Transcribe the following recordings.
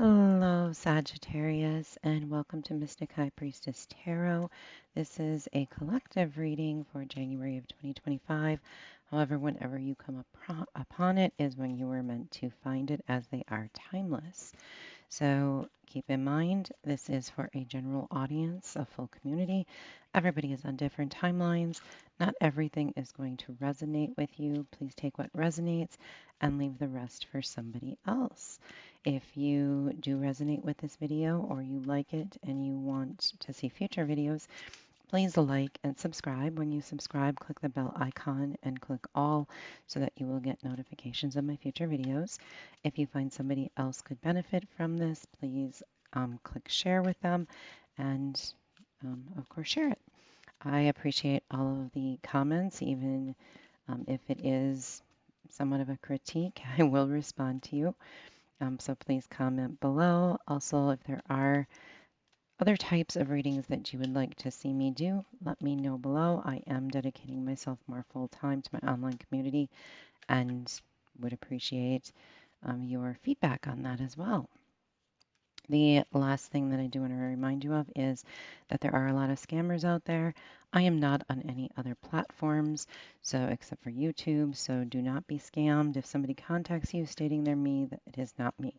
Hello, Sagittarius, and welcome to Mystic High Priestess Tarot. This is a collective reading for January of 2025. However, whenever you come upon it is when you were meant to find it, as they are timeless. So keep in mind, this is for a general audience, a full community. Everybody is on different timelines. Not everything is going to resonate with you. Please take what resonates and leave the rest for somebody else. If you do resonate with this video or you like it and you want to see future videos, please like and subscribe. When you subscribe, click the bell icon and click all so that you will get notifications of my future videos. If you find somebody else could benefit from this, please click share with them and of course share it. I appreciate all of the comments, even if it is somewhat of a critique, I will respond to you. So please comment below. Also, if there are other types of readings that you would like to see me do, let me know below. I am dedicating myself more full time to my online community and would appreciate your feedback on that as well. The last thing that I do want to remind you of is that there are a lot of scammers out there. I am not on any other platforms, so except for YouTube, so do not be scammed. If somebody contacts you stating they're me, that it is not me.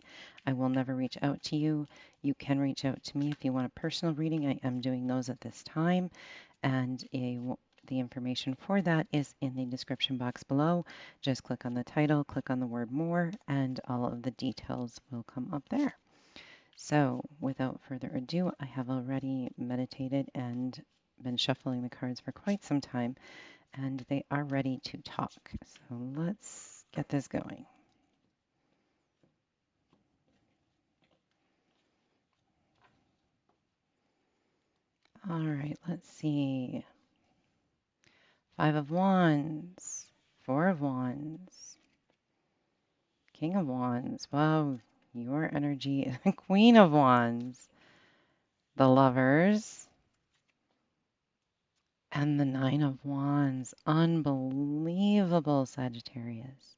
I will never reach out to you. You can reach out to me if you want a personal reading. I am doing those at this time, and the information for that is in the description box below. Just click on the title, click on the word more, and all of the details will come up there. So without further ado, I have already meditated and been shuffling the cards for quite some time, and they are ready to talk. So let's get this going. All right, let's see. 5 of Wands, 4 of Wands, King of Wands. Wow, your energy is Queen of Wands, the Lovers, and the 9 of Wands. Unbelievable, Sagittarius.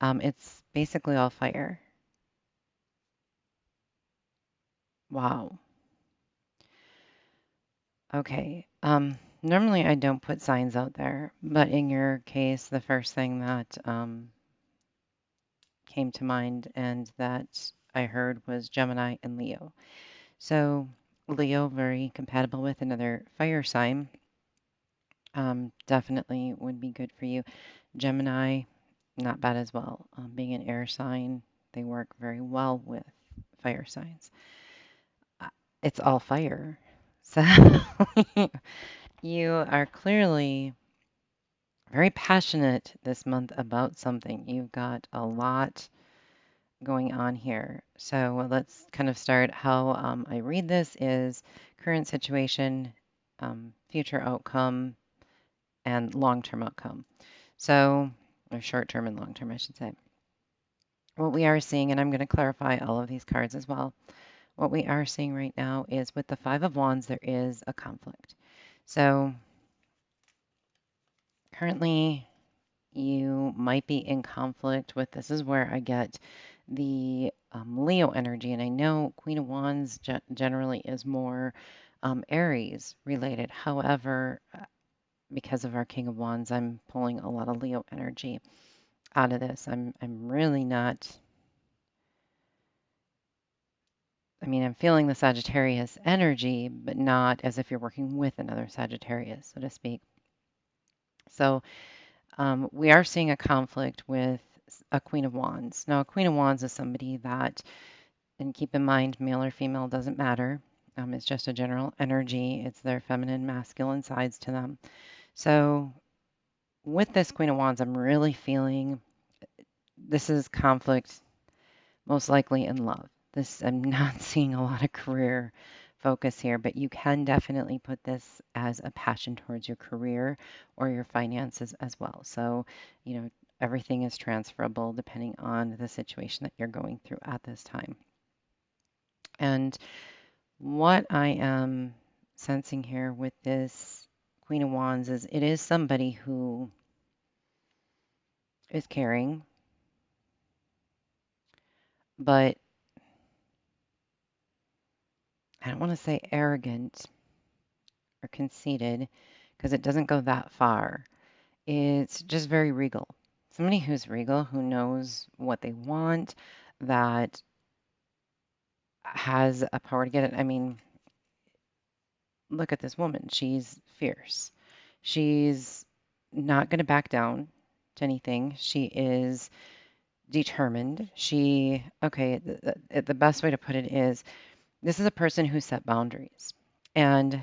It's basically all fire. Wow. Okay. Normally I don't put signs out there, but in your case, the first thing that came to mind and that I heard was Gemini and Leo. So Leo, very compatible with another fire sign. Definitely would be good for you. Gemini, not bad as well. Being an air sign, they work very well with fire signs. It's all fire. So you are clearly very passionate this month about something. You've got a lot going on here. So let's kind of start how I read this is current situation, future outcome, and long-term outcome. So, or short-term and long-term, I should say. What we are seeing, and I'm going to clarify all of these cards as well. What we are seeing right now is with the 5 of Wands, there is a conflict. So currently you might be in conflict with, this is where I get the Leo energy. And I know Queen of Wands generally is more Aries related. However, because of our King of Wands, I'm pulling a lot of Leo energy out of this. I'm really not, I mean, I'm feeling the Sagittarius energy, but not as if you're working with another Sagittarius, so to speak. So we are seeing a conflict with a Queen of Wands. Now, a Queen of Wands is somebody that, and keep in mind, male or female doesn't matter. It's just a general energy. It's their feminine, masculine sides to them. So with this Queen of Wands, I'm really feeling this is conflict, most likely in love. I'm not seeing a lot of career focus here, but you can definitely put this as a passion towards your career or your finances as well. So, everything is transferable depending on the situation that you're going through at this time. And what I am sensing here with this Queen of Wands is it is somebody who is caring, but don't want to say arrogant or conceited because it doesn't go that far. It's just very regal. Somebody who's regal, who knows what they want, that has a power to get it. I mean, look at this woman. She's fierce. She's not going to back down to anything. She is determined. Okay, the best way to put it is this is a person who set boundaries. And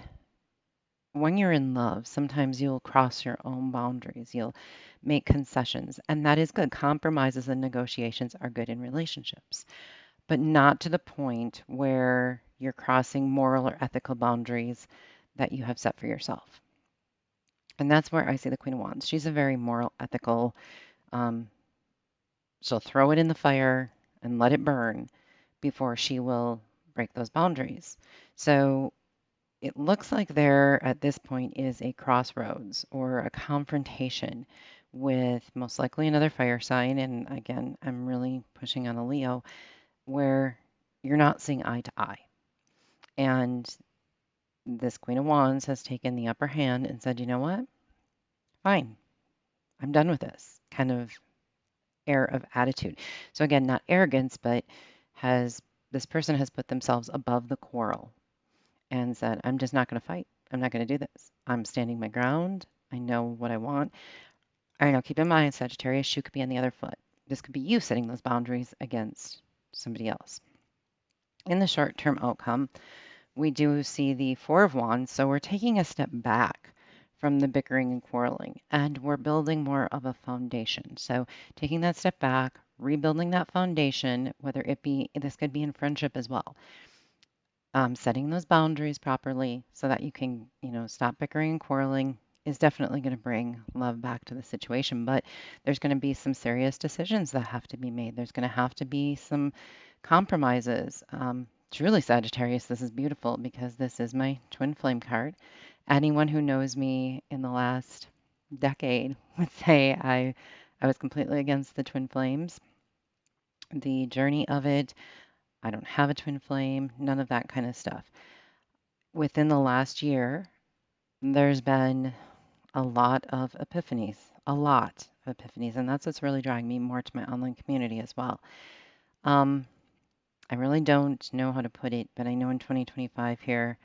when you're in love, sometimes you'll cross your own boundaries. You'll make concessions, and that is good. Compromises and negotiations are good in relationships, but not to the point where you're crossing moral or ethical boundaries that you have set for yourself. And that's where I see the Queen of Wands. She's a very moral, ethical, um, she'll throw it in the fire and let it burn before she will break those boundaries. So it looks like there at this point is a crossroads or a confrontation with most likely another fire sign. And again, I'm really pushing on a Leo where you're not seeing eye to eye. And this Queen of Wands has taken the upper hand and said, you know what? Fine, I'm done with this kind of air of attitude. So again, not arrogance, but has this person has put themselves above the quarrel and said, I'm just not going to fight. I'm not going to do this. I'm standing my ground. I know what I want. All right, now keep in mind, Sagittarius, shoe could be on the other foot. This could be you setting those boundaries against somebody else. In the short-term outcome, we do see the Four of Wands, so we're taking a step back from the bickering and quarreling, and we're building more of a foundation. So taking that step back, rebuilding that foundation, whether it be, this could be in friendship as well, setting those boundaries properly so that you can, stop bickering and quarreling is definitely going to bring love back to the situation. But there's going to be some serious decisions that have to be made. There's going to have to be some compromises. Truly, Sagittarius, this is beautiful because this is my twin flame card. Anyone who knows me in the last decade would say I was completely against the twin flames. The journey of it, I don't have a twin flame, none of that kind of stuff. Within the last year, there's been a lot of epiphanies, a lot of epiphanies, and that's what's really drawing me more to my online community as well. I really don't know how to put it, but I know in 2025 here,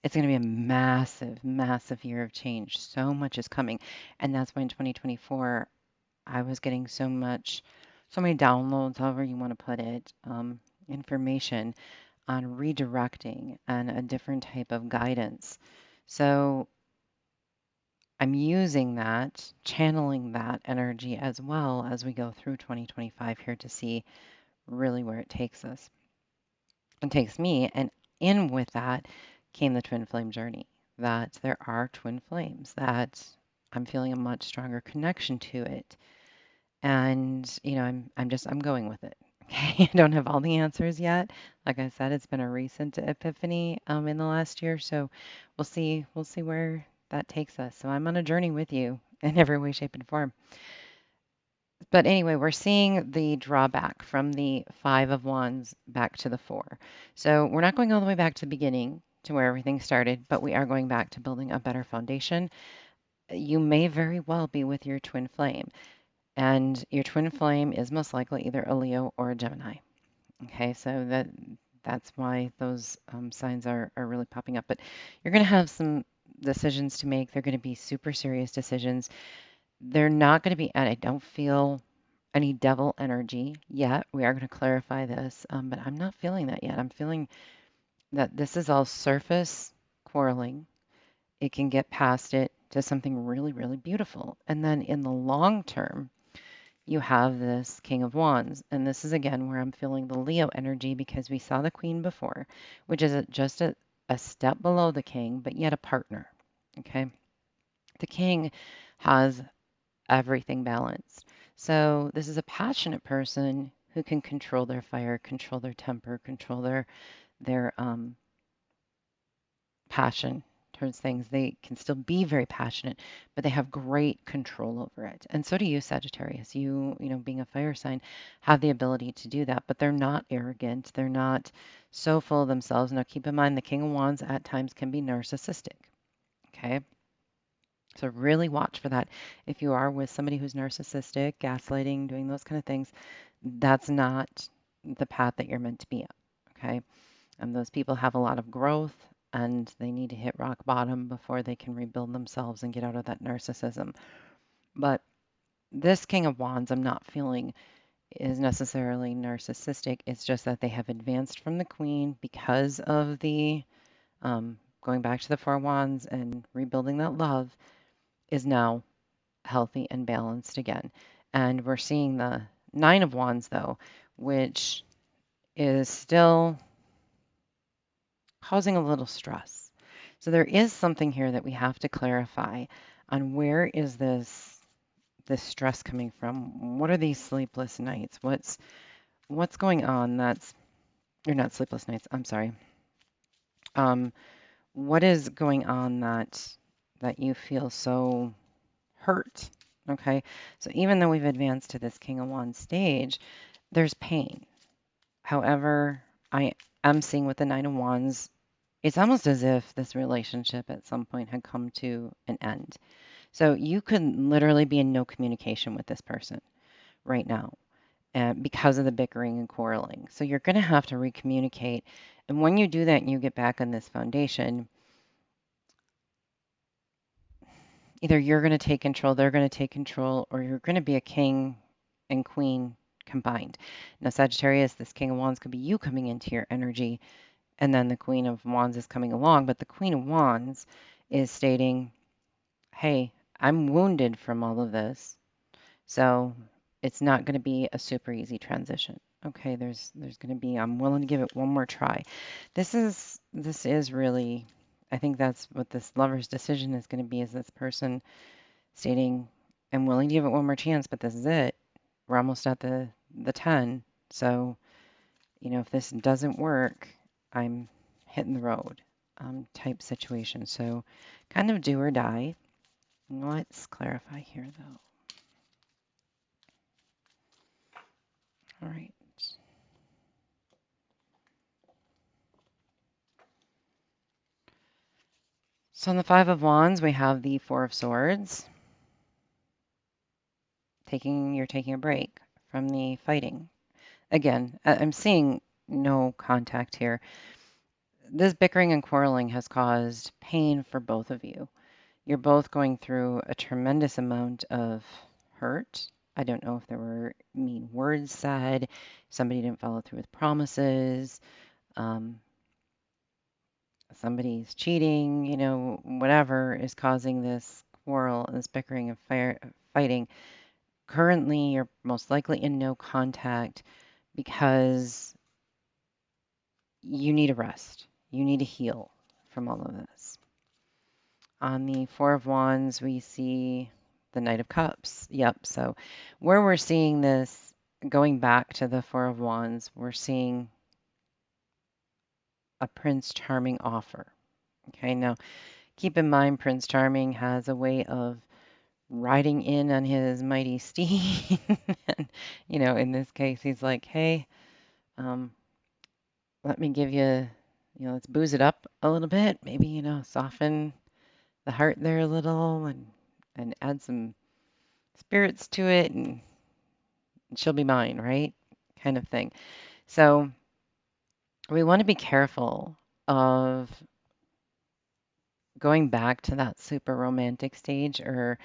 it's going to be a massive, massive year of change. So much is coming. And that's why in 2024, I was getting so many downloads, however you want to put it, information on redirecting and a different type of guidance. So I'm using that, channeling that energy as well as we go through 2025 here to see really where it takes us and takes me. And in with that came the twin flame journey, that there are twin flames, that I'm feeling a much stronger connection to it. And, I'm going with it. Okay. I don't have all the answers yet. Like I said, it's been a recent epiphany in the last year. So we'll see where that takes us. So I'm on a journey with you in every way, shape, and form. But anyway, we're seeing the drawback from the Five of Wands back to the Four. So we're not going all the way back to the beginning to where everything started, but we are going back to building a better foundation. You may very well be with your twin flame, and your twin flame is most likely either a Leo or a Gemini. Okay, so that's why those signs are really popping up. But you're going to have some decisions to make. They're going to be super serious decisions. They're not going to be, and I don't feel any devil energy yet. We are going to clarify this, but I'm not feeling that yet. I'm feeling that this is all surface quarreling. It can get past it to something really, really beautiful. And then in the long term, you have this King of Wands. And this is again where I'm feeling the Leo energy because we saw the Queen before, which is just a step below the King, but yet a partner. Okay. The King has everything balanced. So this is a passionate person who can control their fire, control their temper, control their passion, towards things. They can still be very passionate, but they have great control over it. And so do you, Sagittarius. You being a fire sign, have the ability to do that, but they're not arrogant. They're not so full of themselves. Now, keep in mind, the King of Wands at times can be narcissistic. Okay. So really watch for that. If you are with somebody who's narcissistic, gaslighting, doing those kind of things, that's not the path that you're meant to be on. Okay. And those people have a lot of growth and they need to hit rock bottom before they can rebuild themselves and get out of that narcissism. But this King of Wands, I'm not feeling is necessarily narcissistic. It's just that they have advanced from the Queen because of the going back to the Four of Wands and rebuilding that love is now healthy and balanced again. And we're seeing the Nine of Wands, though, which is still causing a little stress. So there is something here that we have to clarify on where is this stress coming from? What are these sleepless nights? What's going on that's or not sleepless nights, I'm sorry. Um, what is going on that you feel so hurt? Okay. So even though we've advanced to this King of Wands stage, there's pain. However, I am seeing with the Nine of Wands, it's almost as if this relationship at some point had come to an end. So you could literally be in no communication with this person right now because of the bickering and quarreling. So you're going to have to recommunicate. And when you do that and you get back on this foundation, either you're going to take control, they're going to take control, or you're going to be a king and queen combined. Now, Sagittarius, this King of Wands could be you coming into your energy, and then the Queen of Wands is coming along. But the Queen of Wands is stating, hey, I'm wounded from all of this. So it's not going to be a super easy transition. Okay, there's going to be, I'm willing to give it one more try. This is really, I think that's what this lover's decision is going to be, is this person stating, I'm willing to give it one more chance, but this is it. We're almost at the 10. So, if this doesn't work, I'm hitting the road type situation. So kind of do or die. Let's clarify here though. All right. So on the Five of Wands, we have the Four of Swords. You're taking a break from the fighting. Again, I'm seeing no contact here. This bickering and quarreling has caused pain for both of you. You're both going through a tremendous amount of hurt. I don't know if there were mean words said, somebody didn't follow through with promises, um, somebody's cheating, whatever is causing this quarrel, this bickering and fighting. Currently, you're most likely in no contact because you need a rest. You need to heal from all of this. On the Four of Wands, we see the Knight of Cups. Yep. So where we're seeing this, going back to the Four of Wands, we're seeing a Prince Charming offer. Okay. Now, keep in mind, Prince Charming has a way of riding in on his mighty steed. And, in this case, he's like, hey, um, let me give you, let's booze it up a little bit. Maybe, soften the heart there a little and add some spirits to it and she'll be mine, right? Kind of thing. So we want to be careful of going back to that super romantic stage or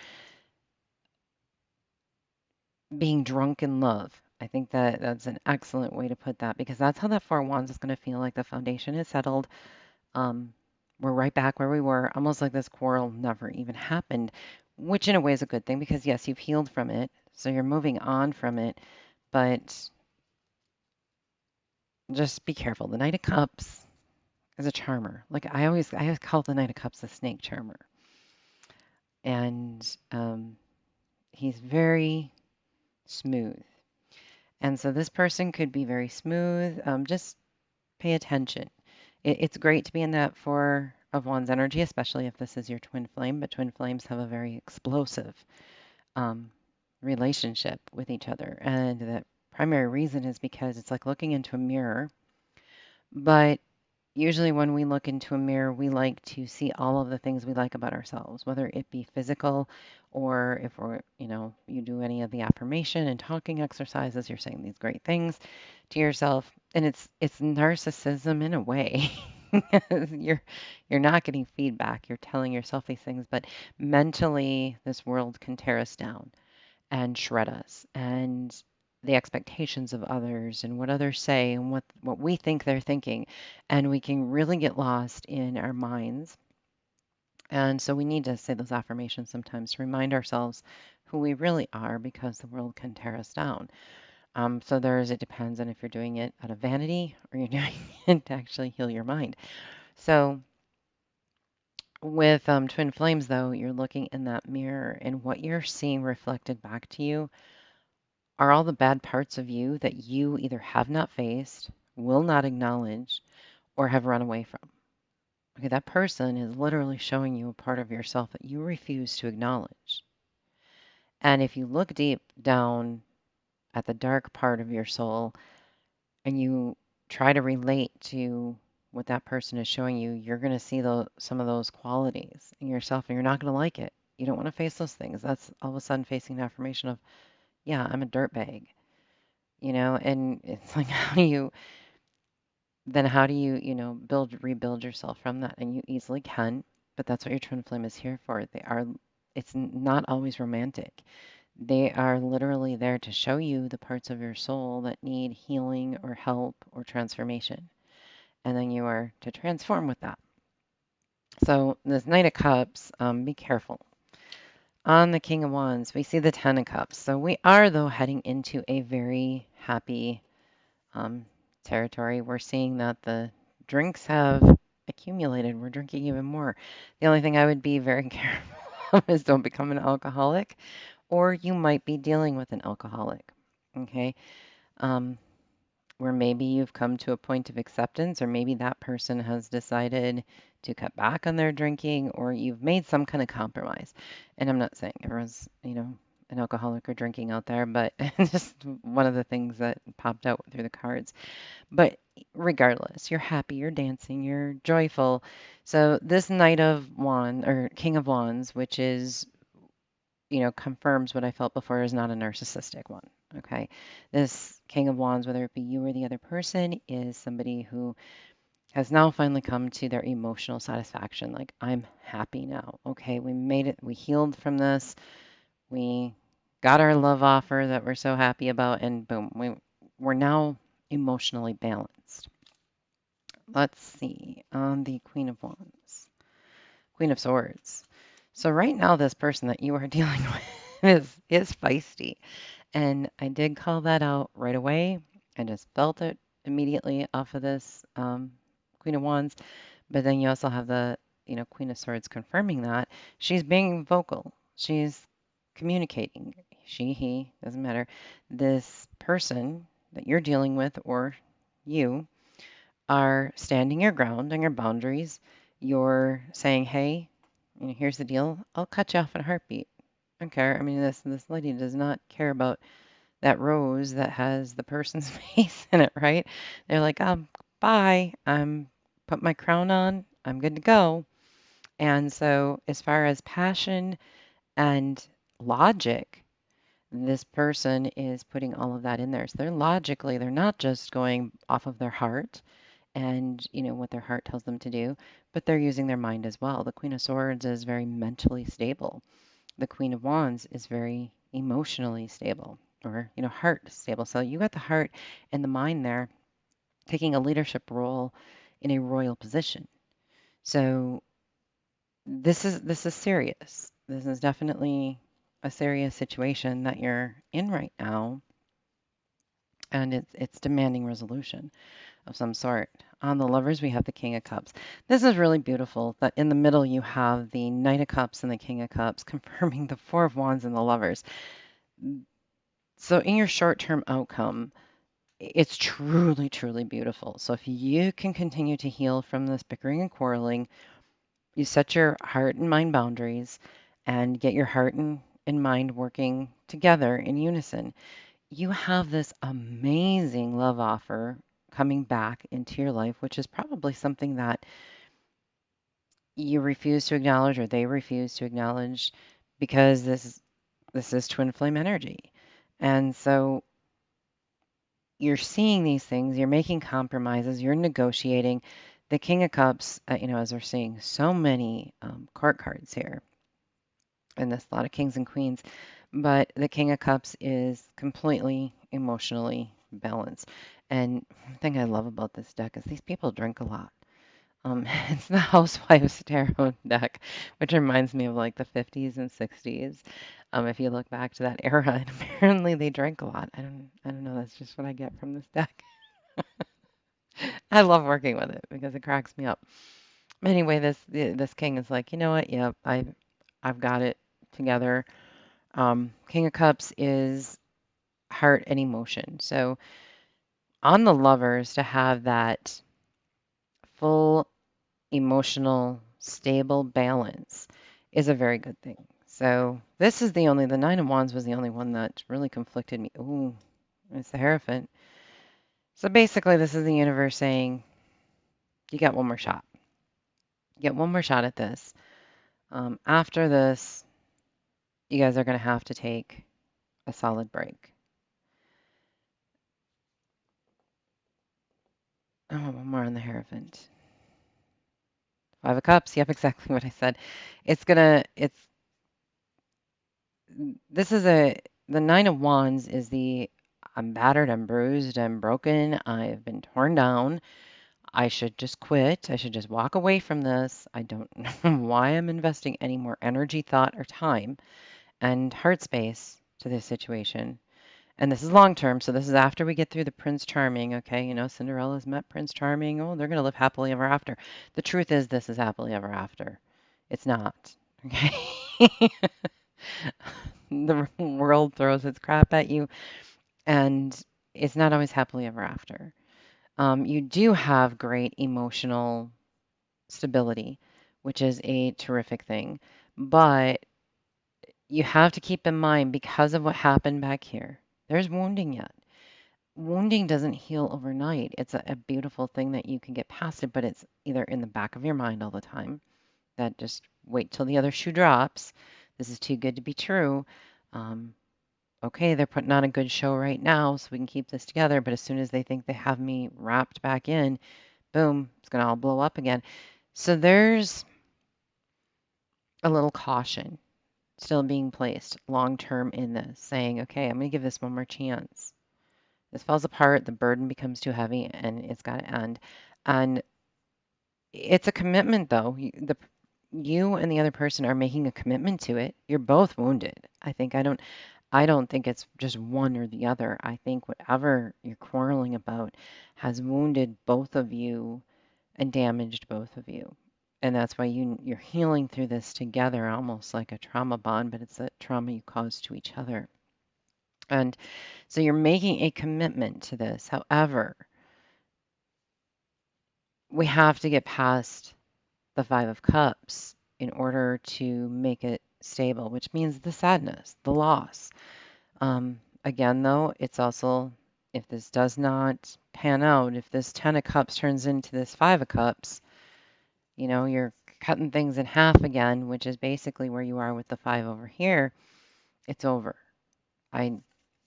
being drunk in love. I think that that's an excellent way to put that because that's how that Four of Wands is going to feel like the foundation is settled. Um, we're right back where we were, almost like this quarrel never even happened, which in a way is a good thing because yes, you've healed from it, so you're moving on from it, but just be careful. The Knight of Cups is a charmer. Like I always call the Knight of Cups a snake charmer, and he's very smooth. And so this person could be very smooth. Just pay attention. It's great to be in that Four of Wands energy, especially if this is your twin flame, but twin flames have a very explosive um, relationship with each other. And the primary reason is because it's like looking into a mirror, but usually when we look into a mirror, we like to see all of the things we like about ourselves, whether it be physical or if we're, you do any of the affirmation and talking exercises, you're saying these great things to yourself, and it's narcissism in a way. You're you're not getting feedback, you're telling yourself these things, but mentally this world can tear us down and shred us. And the expectations of others and what others say and what we think they're thinking. And we can really get lost in our minds. And so we need to say those affirmations sometimes to remind ourselves who we really are because the world can tear us down. It depends on if you're doing it out of vanity or you're doing it to actually heal your mind. So with twin flames, though, you're looking in that mirror and what you're seeing reflected back to you are all the bad parts of you that you either have not faced, will not acknowledge, or have run away from. Okay, that person is literally showing you a part of yourself that you refuse to acknowledge. And if you look deep down at the dark part of your soul and you try to relate to what that person is showing you, you're going to see some of those qualities in yourself and you're not going to like it. You don't want to face those things. That's all of a sudden facing an affirmation of, yeah, I'm a dirtbag, and it's like, how do you, rebuild yourself from that? And you easily can, but that's what your twin flame is here for. It's not always romantic. They are literally there to show you the parts of your soul that need healing or help or transformation. And then you are to transform with that. So this Knight of Cups, be careful. On the King of Wands, we see the Ten of Cups. So we are, though, heading into a very happy um, territory. We're seeing that the drinks have accumulated. We're drinking even more. The only thing I would be very careful of is don't become an alcoholic, or you might be dealing with an alcoholic. Okay. Um, where maybe you've come to a point of acceptance, or maybe that person has decided to cut back on their drinking, or you've made some kind of compromise. And I'm not saying everyone's, an alcoholic or drinking out there, but just one of the things that popped out through the cards. But regardless, you're happy, you're dancing, you're joyful. So this Knight of Wands or King of Wands, which is, confirms what I felt before is not a narcissistic one. Okay. This King of Wands, whether it be you or the other person, is somebody who has now finally come to their emotional satisfaction. Like, I'm happy now. Okay. We made it. We healed from this. We got our love offer that we're so happy about. And boom, we're now emotionally balanced. Let's see. On the Queen of Wands, Queen of Swords. So right now, this person that you are dealing with is feisty. And I did call that out right away. I just felt it immediately off of this Queen of Wands. But then you also have the, Queen of Swords confirming that. She's being vocal. She's communicating. She, he, doesn't matter. This person that you're dealing with or you are standing your ground on your boundaries. You're saying, hey, here's the deal. I'll cut you off in a heartbeat. I don't care. I mean, this lady does not care about that rose that has the person's face in it, right? They're like, bye. I'm put my crown on. I'm good to go. And so, as far as passion and logic, this person is putting all of that in there. So they're not just going off of their heart and what their heart tells them to do, but they're using their mind as well. The Queen of Swords is very mentally stable. The Queen of Wands is very emotionally stable, or heart stable. So you got the heart and the mind there taking a leadership role in a royal position. So this is serious. This is definitely a serious situation that you're in right now, and it's demanding resolution of some sort. On the Lovers, we have the King of Cups. This is really beautiful that in the middle you have the Knight of Cups and the King of Cups, confirming the Four of Wands and the Lovers. So in your short-term outcome, it's truly, truly beautiful. So if you can continue to heal from this bickering and quarreling, You set your heart and mind boundaries and get your heart and mind working together in unison. You have this amazing love offer coming back into your life, which is probably something that you refuse to acknowledge or they refuse to acknowledge because this is twin flame energy. And so you're seeing these things, you're making compromises, you're negotiating. The King of Cups, as we're seeing so many court cards here, and there's a lot of kings and queens, but the King of Cups is completely emotionally balanced. And one thing I love about this deck is these people drink a lot. It's the Housewives Tarot deck, which reminds me of like the 50s and 60s. If you look back to that era, and apparently they drank a lot. I don't know. That's just what I get from this deck. I love working with it because it cracks me up. Anyway, this king is like, you know what? Yep, I've got it together. King of Cups is heart and emotion. So on the lovers to have that full emotional, stable balance is a very good thing. So this is the Nine of Wands was the only one that really conflicted me. Ooh, it's the Hierophant. So basically, this is the universe saying, you got one more shot. You get one more shot at this. After this, you guys are going to have to take a solid break. Oh, one more on the Hierophant. Five of Cups. Yep, exactly what I said. This is the Nine of Wands is I'm battered, I'm bruised, I'm broken, I've been torn down. I should just quit. I should just walk away from this. I don't know why I'm investing any more energy, thought, or time and heart space to this situation. And this is long term, so this is after we get through the Prince Charming, okay? Cinderella's met Prince Charming. Oh, they're going to live happily ever after. The truth is, this is happily ever after. It's not, okay? The world throws its crap at you, and it's not always happily ever after. You do have great emotional stability, which is a terrific thing, but you have to keep in mind because of what happened back here, there's wounding yet. Wounding doesn't heal overnight. It's a beautiful thing that you can get past it, but it's either in the back of your mind all the time that just wait till the other shoe drops. This is too good to be true. Um, okay, they're putting on a good show right now, so we can keep this together. But as soon as they think they have me wrapped back in, boom, it's going to all blow up again. So there's a little caution still being placed long term in this, saying, okay, I'm going to give this one more chance. This falls apart, the burden becomes too heavy, and it's got to end. And it's a commitment, though. You and the other person are making a commitment to it. You're both wounded. I don't think it's just one or the other. I think whatever you're quarreling about has wounded both of you and damaged both of you. And that's why you're healing through this together, almost like a trauma bond, but it's a trauma you cause to each other. And so you're making a commitment to this. However, we have to get past the Five of Cups in order to make it stable, which means the sadness, the loss. Again, though, it's also, if this does not pan out, if this Ten of Cups turns into this Five of Cups, you're cutting things in half again, which is basically where you are with the five over here. It's over. I,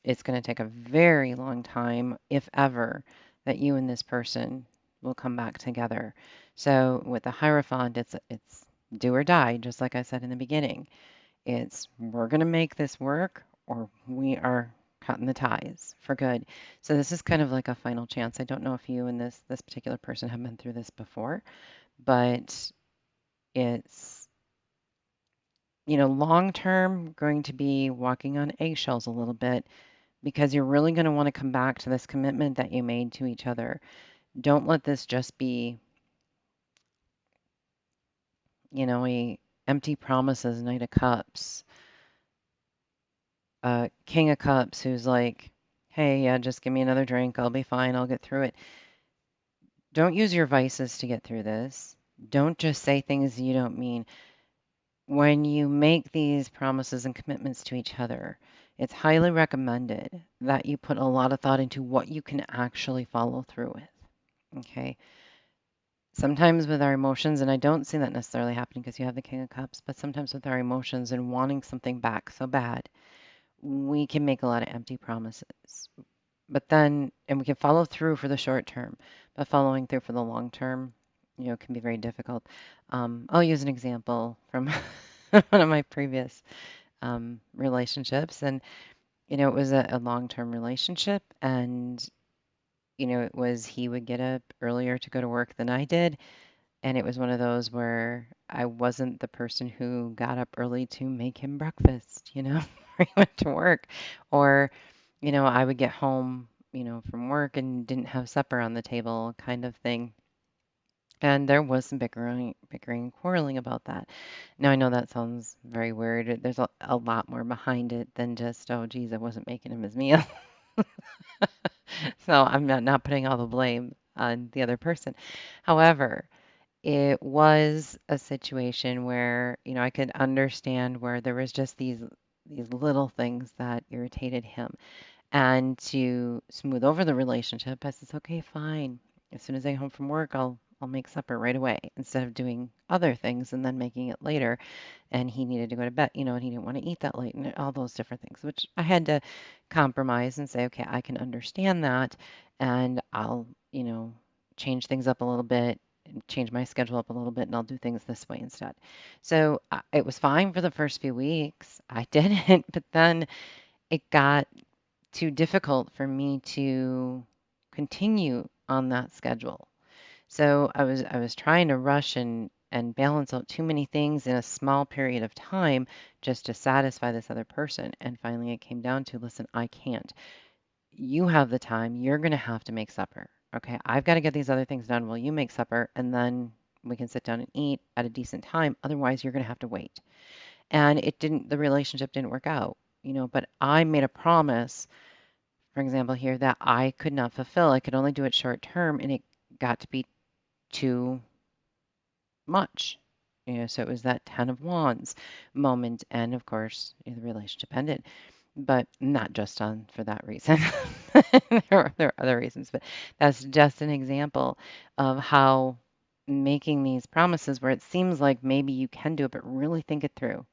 it's going to take a very long time, if ever, that you and this person will come back together. So with the Hierophant, it's do or die, just like I said in the beginning. It's we're going to make this work or we are cutting the ties for good. So this is kind of like a final chance. I don't know if you and this particular person have been through this before, but it's long term going to be walking on eggshells a little bit because you're really going to want to come back to this commitment that you made to each other. Don't let this just be, a empty promises, Knight of Cups, King of Cups, who's like, hey, yeah, just give me another drink. I'll be fine. I'll get through it. Don't use your vices to get through this. Don't just say things you don't mean. When you make these promises and commitments to each other, it's highly recommended that you put a lot of thought into what you can actually follow through with. Okay. Sometimes with our emotions, and I don't see that necessarily happening because you have the King of Cups, but sometimes with our emotions and wanting something back so bad, we can make a lot of empty promises. But then, and we can follow through for the short term, but following through for the long term, can be very difficult. I'll use an example from one of my previous relationships, and it was a long-term relationship, and it was he would get up earlier to go to work than I did, and it was one of those where I wasn't the person who got up early to make him breakfast, before he went to work, or I would get home, from work and didn't have supper on the table, kind of thing. And there was some bickering, quarreling about that. Now I know that sounds very weird. There's a lot more behind it than just, oh, geez, I wasn't making him his meal. So I'm not putting all the blame on the other person. However, it was a situation where, I could understand where there was just these little things that irritated him. And to smooth over the relationship, I says, okay, fine. As soon as I get home from work, I'll make supper right away instead of doing other things and then making it later. And he needed to go to bed, and he didn't want to eat that late and all those different things, which I had to compromise and say, okay, I can understand that, and I'll, change things up a little bit, and change my schedule up a little bit, and I'll do things this way instead. So it was fine for the first few weeks. I didn't, but then it got too difficult for me to continue on that schedule. So I was trying to rush and balance out too many things in a small period of time just to satisfy this other person. And finally it came down to, listen, I can't. You have the time. You're going to have to make supper. Okay, I've got to get these other things done while you make supper, and then we can sit down and eat at a decent time. Otherwise, you're going to have to wait. And the relationship didn't work out, but I made a promise, for example, here that I could not fulfill. I could only do it short term, and it got to be too much. So it was that Ten of Wands moment, and of course, the relationship ended. But not just on for that reason. There are other reasons, but that's just an example of how making these promises where it seems like maybe you can do it, but really think it through.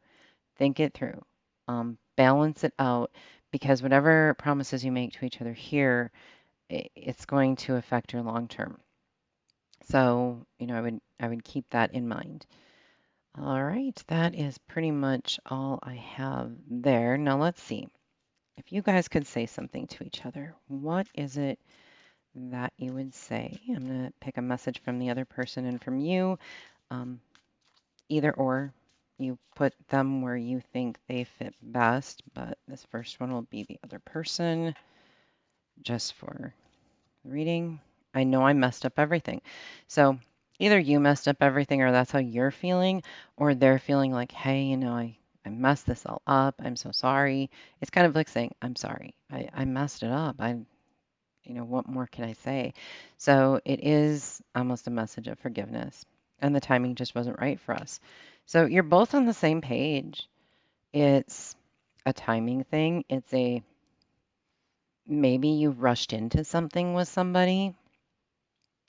Think it through. Balance it out because whatever promises you make to each other here, it's going to affect your long term. So, I would keep that in mind. All right, that is pretty much all I have there. Now let's see. If you guys could say something to each other, what is it that you would say? I'm going to pick a message from the other person and from you. Um, Either or. You put them where you think they fit best, but this first one will be the other person just for reading. I know I messed up everything. So either you messed up everything or that's how you're feeling, or they're feeling like, hey, I messed this all up. I'm so sorry. It's kind of like saying, I'm sorry. I messed it up. What more can I say? So it is almost a message of forgiveness. And the timing just wasn't right for us. So you're both on the same page. It's a timing thing. It's maybe you rushed into something with somebody,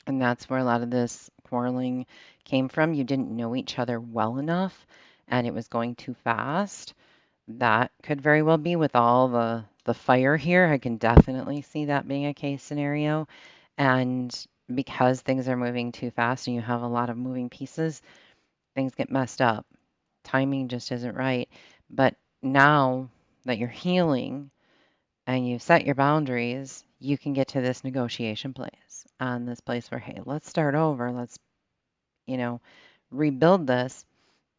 and that's where a lot of this quarreling came from. You didn't know each other well enough, and it was going too fast. That could very well be with all the fire here. I can definitely see that being a case scenario. And because things are moving too fast and you have a lot of moving pieces, things get messed up. Timing just isn't right. But now that you're healing and you've set your boundaries, you can get to this negotiation place and this place where, hey, let's start over. Let's, you know, rebuild this,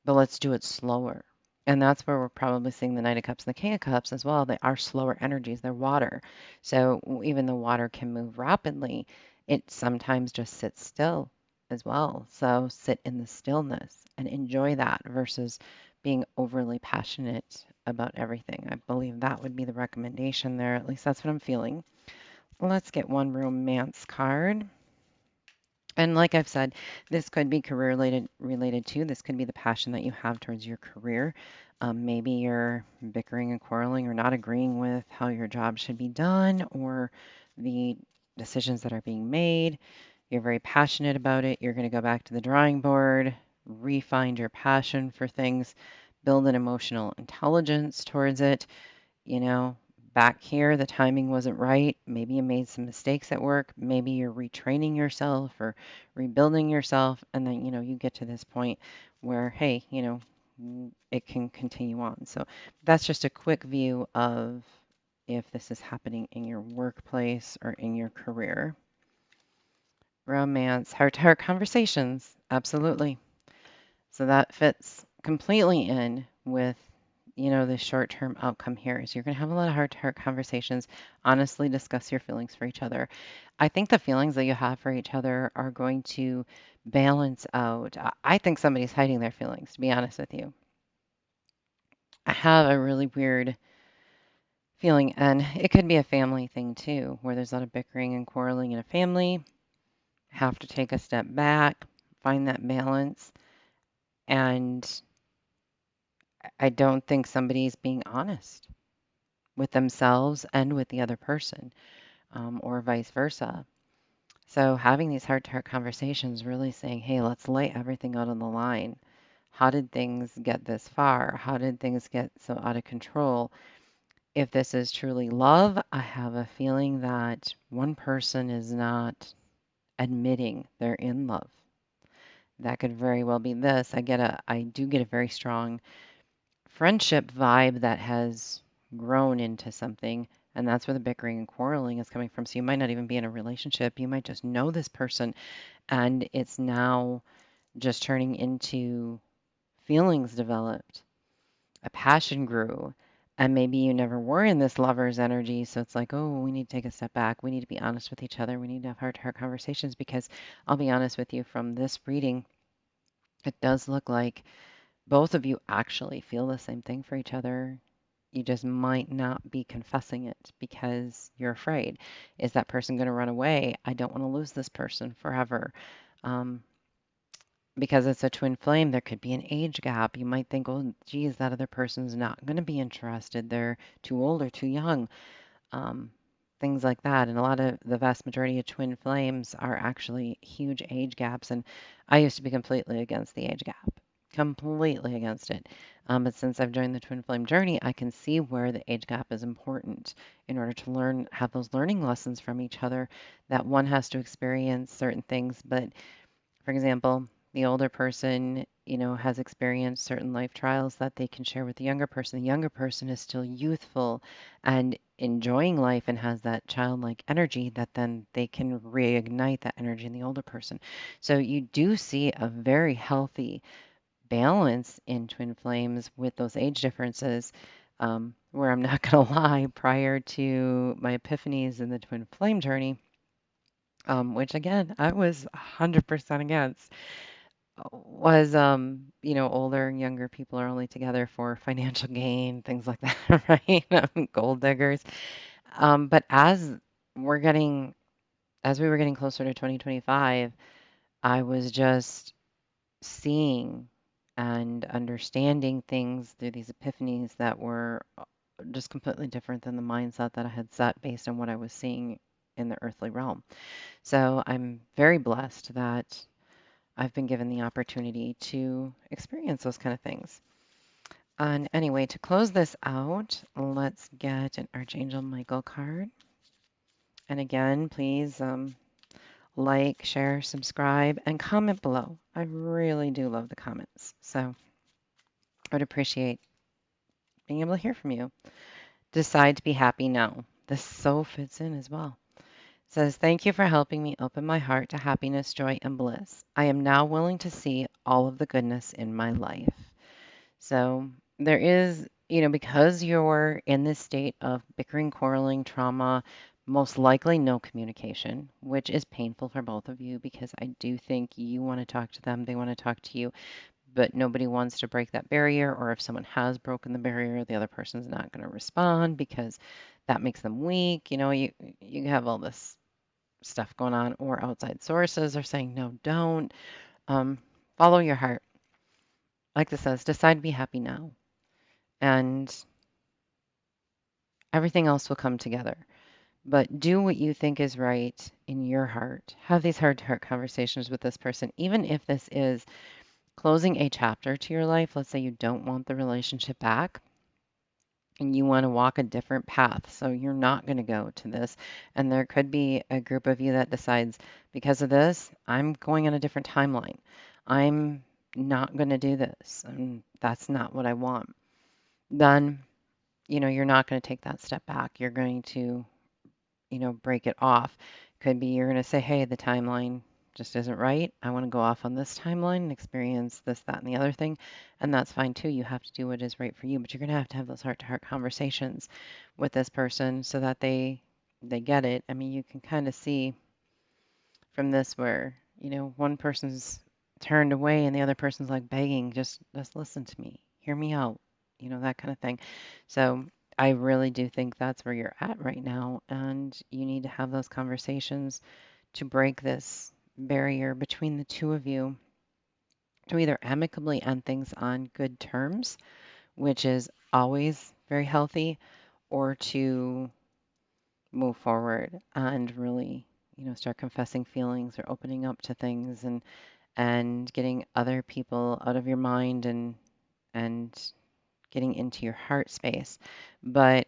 but let's do it slower. And that's where we're probably seeing the Knight of Cups and the King of Cups as well. They are slower energies, they're water. So even though water can move rapidly, it sometimes just sits still as well. So sit in the stillness and enjoy that versus being overly passionate about everything. I believe that would be the recommendation there. At least that's what I'm feeling. Let's get one romance card. And like I've said, this could be career related too. This could be the passion that you have towards your career. Maybe you're bickering and quarreling or not agreeing with how your job should be done or the decisions that are being made. You're very passionate about it. You're going to go back to the drawing board, refine your passion for things, build an emotional intelligence towards it. You know, back here, the timing wasn't right. Maybe you made some mistakes at work. Maybe you're retraining yourself or rebuilding yourself. And then, you get to this point where, hey, it can continue on. So that's just a quick view of if this is happening in your workplace or in your career. Romance, heart to heart conversations. Absolutely. So that fits completely in with, the short-term outcome here is you're going to have a lot of heart-to-heart conversations, honestly discuss your feelings for each other. I think the feelings that you have for each other are going to balance out. I think somebody's hiding their feelings, to be honest with you. I have a really weird feeling, and it could be a family thing too, where there's a lot of bickering and quarreling in a family. Have to take a step back, find that balance, and I don't think somebody's being honest with themselves and with the other person, or vice versa. So having these heart-to-heart conversations, really saying, hey, let's lay everything out on the line. How did things get this far? How did things get so out of control? If this is truly love, I have a feeling that one person is not admitting they're in love. That could very well be this. I do get a very strong friendship vibe that has grown into something. And that's where the bickering and quarreling is coming from. So you might not even be in a relationship. You might just know this person, and it's now just turning into feelings developed. A passion grew. And maybe you never were in this lover's energy. So it's like, oh, we need to take a step back. We need to be honest with each other. We need to have heart to heart conversations because I'll be honest with you from this reading, it does look like both of you actually feel the same thing for each other. You just might not be confessing it because you're afraid. Is that person going to run away? I don't want to lose this person forever. Um, because it's a twin flame, there could be an age gap. You might think, oh, geez, that other person's not going to be interested. They're too old or too young. Um, Things like that. And a lot of the vast majority of twin flames are actually huge age gaps. And I used to be completely against the age gap, completely against it. But since I've joined the twin flame journey, I can see where the age gap is important in order to learn, have those learning lessons from each other, that one has to experience certain things. But for example, the older person, has experienced certain life trials that they can share with the younger person. The younger person is still youthful and enjoying life and has that childlike energy that then they can reignite that energy in the older person. So you do see a very healthy balance in twin flames with those age differences. Where I'm not going to lie, prior to my epiphanies in the twin flame journey, which again, I was 100% against, was, older and younger people are only together for financial gain, things like that, right? Gold diggers. But we're getting, as we were getting closer to 2025, I was just seeing and understanding things through these epiphanies that were just completely different than the mindset that I had set based on what I was seeing in the earthly realm. So I'm very blessed that I've been given the opportunity to experience those kind of things. And anyway, to close this out, let's get an Archangel Michael card. And again, please like, share, subscribe, and comment below. I really do love the comments. So I would appreciate being able to hear from you. Decide to be happy now. This so fits in as well. It says, thank you for helping me open my heart to happiness, joy, and bliss. I am now willing to see all of the goodness in my life. So there is, because you're in this state of bickering, quarreling, trauma, most likely no communication, which is painful for both of you because I do think you want to talk to them, they want to talk to you, but nobody wants to break that barrier. Or if someone has broken the barrier, the other person's not going to respond because that makes them weak. You have all this stuff going on, or outside sources are saying, no, don't. Um, Follow your heart. Like this says, decide to be happy now, and everything else will come together. But do what you think is right in your heart. Have these heart to heart conversations with this person, even if this is closing a chapter to your life. Let's say you don't want the relationship back and you want to walk a different path. So you're not going to go to this. And there could be a group of you that decides, because of this, I'm going on a different timeline. I'm not going to do this. And that's not what I want. Then, you're not going to take that step back. You're going to break it off. Could be you're going to say, hey, the timeline just isn't right. I want to go off on this timeline and experience this, that, and the other thing. And that's fine too. You have to do what is right for you, but you're going to have those heart to heart conversations with this person so that they get it. I mean, you can kind of see from this where, one person's turned away and the other person's like begging, just listen to me, hear me out, that kind of thing. So I really do think that's where you're at right now, and you need to have those conversations to break this barrier between the two of you to either amicably end things on good terms, which is always very healthy, or to move forward and really, start confessing feelings or opening up to things and getting other people out of your mind and getting into your heart space. But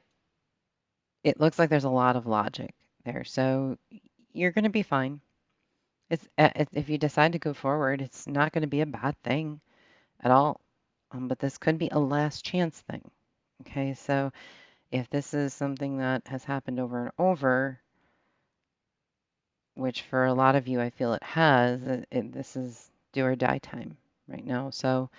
it looks like there's a lot of logic there. So you're going to be fine. If you decide to go forward, it's not going to be a bad thing at all. But this could be a last chance thing. Okay, so if this is something that has happened over and over, which for a lot of you I feel it has, this is do or die time right now. So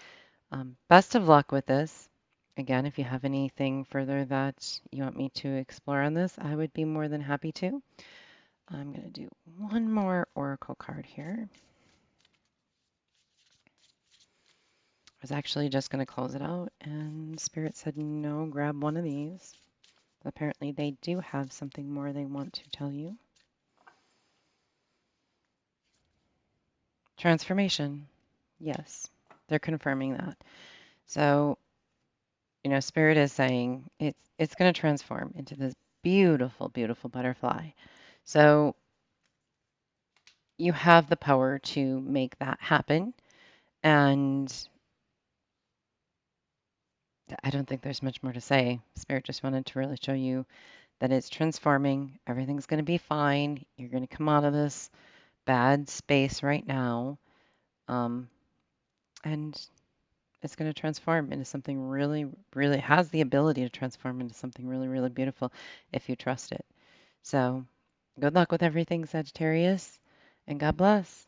best of luck with this. Again, if you have anything further that you want me to explore on this, I would be more than happy to. I'm going to do one more oracle card here. I was actually just going to close it out, and Spirit said no, grab one of these. Apparently, they do have something more they want to tell you. Transformation. Yes, they're confirming that. So, Spirit is saying it's going to transform into this beautiful, beautiful butterfly. So you have the power to make that happen. And I don't think there's much more to say. Spirit just wanted to really show you that it's transforming. Everything's going to be fine. You're going to come out of this bad space right now. And it's going to transform into something really, really has the ability to transform into something really, really beautiful if you trust it. So good luck with everything, Sagittarius, and God bless.